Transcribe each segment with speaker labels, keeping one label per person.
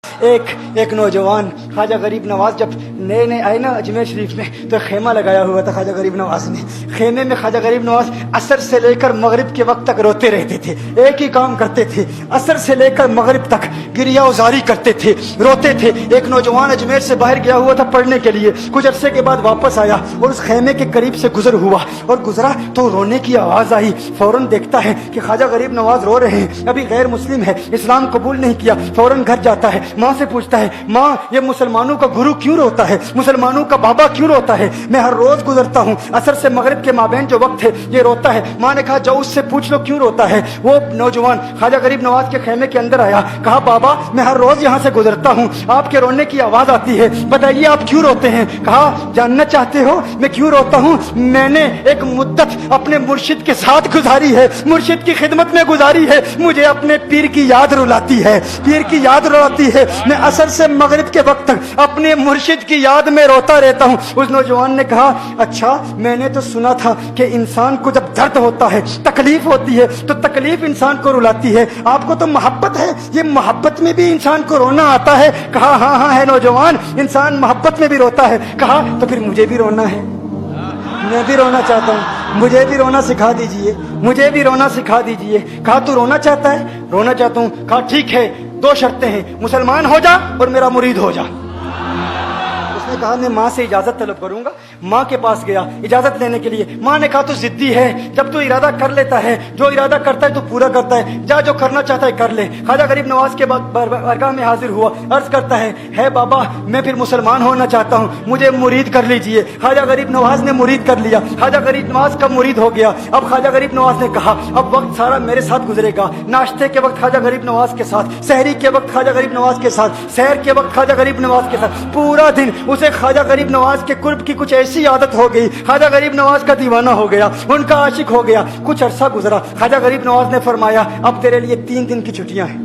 Speaker 1: एक नौजवान ख्वाजा गरीब नवाज जब नए नए आए ना अजमेर शरीफ में, तो खेमा लगाया हुआ था ख्वाजा गरीब नवाज ने। खेमे में ख्वाजा गरीब नवाज असर से लेकर मगरिब के वक्त तक रोते रहते थे। एक ही काम करते थे, असर से लेकर मगरिब तक गिरिया उजारी करते थे, रोते थे। एक नौजवान अजमेर से बाहर गया हुआ था पढ़ने के लिए, कुछ अरसे के बाद वापस आया और उस खेमे के करीब से गुजर हुआ और गुजरा तो रोने की आवाज आई। फौरन देखता है कि ख्वाजा गरीब नवाज रो रहे हैं, अभी गैर मुस्लिम है, इस्लाम कबूल नहीं किया। फौरन घर जाता है, माँ से पूछता है, माँ ये मुसलमानों का गुरु क्यों रोता है, मुसलमानों का बाबा क्यों रोता है? मैं हर रोज गुजरता हूँ, असर से मगरिब के माबैन जो वक्त है ये रोता है। माँ ने कहा जाओ उससे पूछ लो क्यों रोता है। वो नौजवान ख्वाजा गरीब नवाज के खेमे के अंदर आया, कहा बाबा मैं हर रोज यहाँ से गुजरता हूँ, आपके रोने की आवाज आती है, बताइए आप क्यों रोते हैं? कहा जानना चाहते हो मैं क्यों रोता हूँ? मैंने एक मुद्दत अपने मुर्शिद के साथ गुजारी है, मुर्शिद की खिदमत में गुजारी है, मुझे अपने पीर की याद रुलाती है, पीर की याद रुलाती है। मैं असर से मगरिब के वक्त तक अपने मुर्शिद की याद में रोता रहता हूँ। उस नौजवान ने कहा अच्छा मैंने तो सुना था कि इंसान को जब दर्द होता है, तकलीफ होती है, तो तकलीफ इंसान को रुलाती है, आपको तो मोहब्बत है, ये मोहब्बत में भी इंसान को रोना आता है? कहा हाँ हाँ है नौजवान, इंसान मोहब्बत में भी रोता है। कहा तो फिर मुझे भी रोना है, मैं भी रोना चाहता हूँ, मुझे भी रोना सिखा दीजिए, मुझे भी रोना सिखा दीजिए। कहा तू रोना चाहता है? रोना चाहता हूँ। कहा ठीक है, दो शर्तें हैं, मुसलमान हो जा और मेरा मुरीद हो जा। उसने कहा मैं माँ से इजाजत तलब करूंगा। माँ के पास गया इजाजत लेने के लिए। माँ ने कहा तू जिद्दी है, जब तू इरादा कर लेता है, जो इरादा करता है तो पूरा करता है, जा जो करना चाहता है कर ले। ख्वाजा गरीब नवाज के बारगाह में हाजिर हुआ, अर्ज करता है बाबा मैं फिर मुसलमान होना चाहता हूँ, मुझे मुरीद कर लीजिए। ख्वाजा गरीब नवाज ने मुरीद कर लिया, ख्वाजा गरीब नवाज का मुरीद हो गया। अब ख्वाजा गरीब नवाज ने कहा अब वक्त सारा मेरे साथ गुजरेगा, नाश्ते के वक्त ख्वाजा गरीब नवाज के साथ, सहरी के वक्त ख्वाजा गरीब नवाज के साथ, सैर के वक्त ख्वाजा गरीब नवाज के साथ, पूरा दिन उसे ख्वाजा गरीब नवाज के कुर्ब की कुछ ऐसी आदत हो गई, ख्वाजा गरीब नवाज का दीवाना हो गया, उनका आशिक हो गया। कुछ अरसा गुजरा, ख्वाजा गरीब नवाज ने फरमाया अब तेरे लिए 3 दिन की छुट्टियां हैं,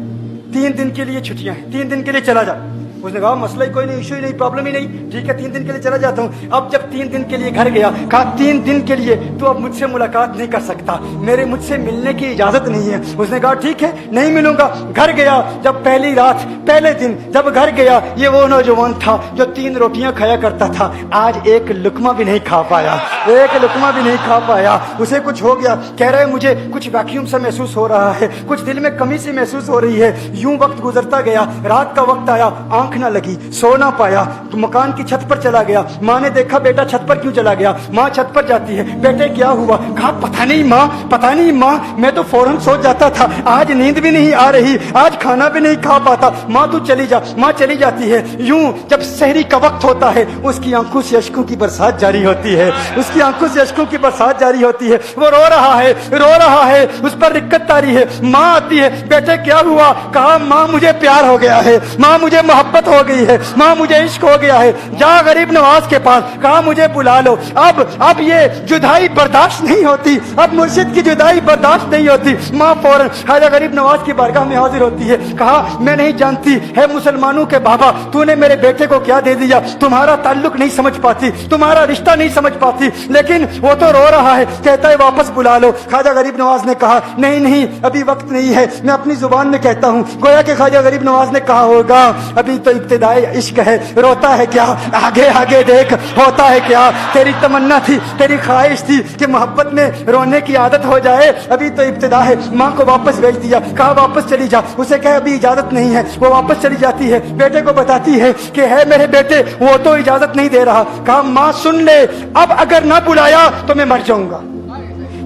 Speaker 1: 3 दिन के लिए छुट्टियां हैं, 3 दिन के लिए चला जा। उसने कहा मसला ही कोई नहीं, इशू ही नहीं, प्रॉब्लम ही नहीं, ठीक है 3 दिन के लिए चला जाता हूँ। अब जब 3 दिन के लिए घर गया, कहा 3 दिन के लिए तू अब मुझसे मुलाकात नहीं कर सकता, मेरे मुझसे मिलने की इजाजत नहीं है। उसने कहा ठीक है नहीं मिलूंगा। घर गया, जब पहली रात पहले दिन जब घर गया, ये वो नौजवान था जो 3 रोटियां खाया करता था, आज एक लुकमा भी नहीं खा पाया, एक लुकमा भी नहीं खा पाया। उसे कुछ हो गया, कह रहे मुझे कुछ वैक्यूम सा महसूस हो रहा है, कुछ दिल में कमी सी महसूस हो रही है। यूं वक्त गुजरता गया, रात का वक्त आया, आंख ना लगी, सो ना पाया, तो मकान की छत पर चला गया। माँ ने देखा बेटा छत पर क्यों चला गया? माँ छत पर जाती है, बेटे क्या हुआ? कहा पता नहीं माँ, पता नहीं माँ, मैं तो फौरन सो जाता था, आज नींद भी नहीं आ रही, आज खाना भी नहीं खा पाता। माँ तू चली जा। माँ चली जाती है। यूं जब सहरी का वक्त होता है, उसकी आंखों से अश्कों की बरसात जारी होती है, उसकी आंखों से अश्कों की बरसात जारी होती है। वो रो रहा है, रो रहा है, उस पर दिक्कत तारी है। माँ आती है, बेटे क्या हुआ? कहा माँ मुझे प्यार हो गया है, माँ मुझे मोहब्बत हो गई है, माँ मुझे इश्क हो गया है, जा गरीब नवाज के पास, कहा मुझे बुला लो। अब ये जुदाई बर्दाश्त नहीं होती, अब मुर्शिद की जुदाई बर्दाश्त नहीं होती। माँ फौरन ख्वाजा गरीब नवाज की बारगाह में हाजिर होती है। कहा मैं नहीं जानती है मुसलमानों के बाबा, तूने मेरे बेटे को क्या दे दिया, तुम्हारा ताल्लुक नहीं समझ पाती, तुम्हारा रिश्ता नहीं समझ पाती, लेकिन वो तो रो रहा है, कहता है वापस बुला लो। ख्वाजा गरीब नवाज ने कहा नहीं नहीं अभी वक्त नहीं है, मैं अपनी जुबान में कहता हूँ। गोया कि ख्वाजा गरीब नवाज ने कहा होगा अभी तो इब्तिदाई इश्क है, रोता है क्या, आगे आगे देख होता है क्या। तेरी तमन्ना थी, तेरी ख्वाहिश थी कि मोहब्बत में रोने की आदत हो जाए, अभी तो इब्तिदा है। माँ को वापस भेज दिया, कहा वापस चली जा। उसे कहे अभी इजाजत नहीं है, वो वापस चली जाती है, बेटे को बताती है कि है मेरे बेटे वो तो इजाजत नहीं दे रहा। कहा माँ सुन ले, अब अगर ना बुलाया तो मैं मर जाऊंगा,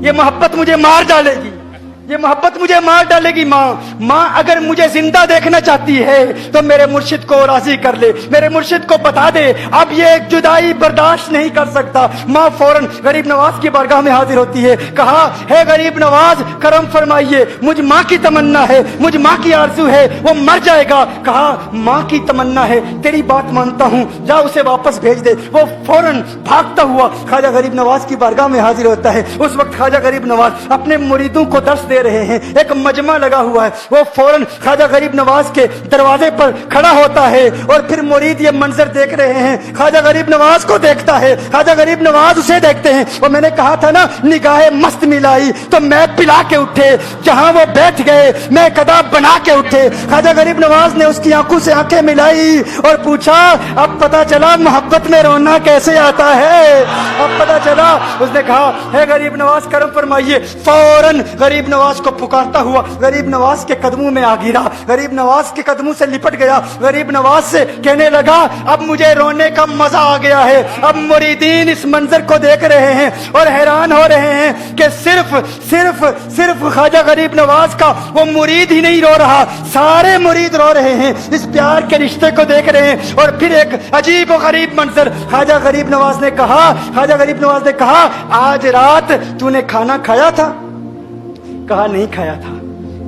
Speaker 1: ये मोहब्बत मुझे मार डालेगी, ये मोहब्बत मुझे मार डालेगी। माँ अगर मुझे जिंदा देखना चाहती है तो मेरे मुर्शिद को राजी कर ले, मेरे मुर्शिद को बता दे अब ये जुदाई बर्दाश्त नहीं कर सकता। माँ फौरन गरीब नवाज की बारगाह में हाजिर होती है। कहा है गरीब नवाज करम फरमाइए, मुझ माँ की तमन्ना है, मुझ माँ की आरज़ू है, वो मर जाएगा। कहा माँ की तमन्ना है, तेरी बात मानता हूँ, जा उसे वापस भेज दे। वो फौरन भागता हुआ ख्वाजा गरीब नवाज की बारगाह में हाजिर होता है। उस वक्त ख्वाजा गरीब नवाज अपने मुरीदों को दर्श दे रहे हैं, एक मजमा लगा हुआ है। वो फौरन ख्वाजा गरीब नवाज के दरवाजे पर खड़ा होता है और फिर मुरीद ये मंजर देख रहे हैं, ख्वाजा गरीब नवाज को देखता है, ख्वाजा गरीब नवाज उसे देखते हैं। और मैंने कहा था ना, निगाहें मस्त मिलाई तो मैं पिला के उठे, जहां वो बैठ गए मैं कदा बना के उठे। ख्वाजा गरीब नवाज ने उसकी आंखों से आंखें मिलाई और पूछा, अब पता चला मोहब्बत में रोना कैसे आता है, अब पता चला। उसने कहा, है गरीब नवाज करम फरमाइए। फौरन गरीब नवाज को पुकारता हुआ गरीब नवाज के कदमों में आ गिरा, गरीब नवाज के कदमों से लिपट गया, गरीब नवाज से कहने लगा, अब मुझे रोने का मजा आ गया है। अब मुरीदीन इस मंजर को देख रहे हैं और हैरान हो रहे हैं कि सिर्फ सिर्फ सिर्फ ख्वाजा गरीब नवाज का वो मुरीद ही नहीं रो रहा, सारे मुरीद रो रहे हैं, इस प्यार के रिश्ते को देख रहे हैं। और फिर एक अजीब और गरीब मंजर, ख्वाजा गरीब नवाज ने कहा, ख्वाजा गरीब नवाज ने कहा, आज रात तूने खाना खाया था? कहा, नहीं खाया था,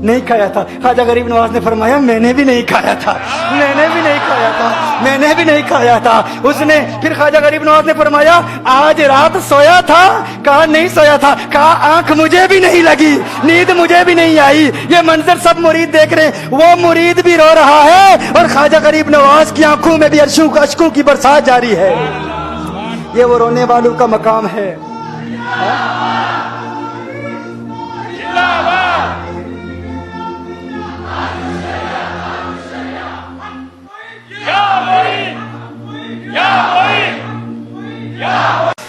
Speaker 1: नहीं खाया था। ख्वाजा गरीब नवाज ने फरमाया, मैंने भी नहीं खाया था, मैंने भी नहीं खाया था, मैंने भी नहीं खाया था। उसने फिर ख्वाजा गरीब नवाज ने फरमाया, आज रात सोया था? कहा, नहीं सोया था। कहा, आंख मुझे भी नहीं लगी, नींद मुझे भी नहीं आई। ये मंजर सब मुरीद देख रहे हैं, वो मुरीद भी रो रहा है और ख्वाजा गरीब नवाज की आंखों में भी अश्कों की बरसात जारी है। ये वो रोने वालों का मकाम है।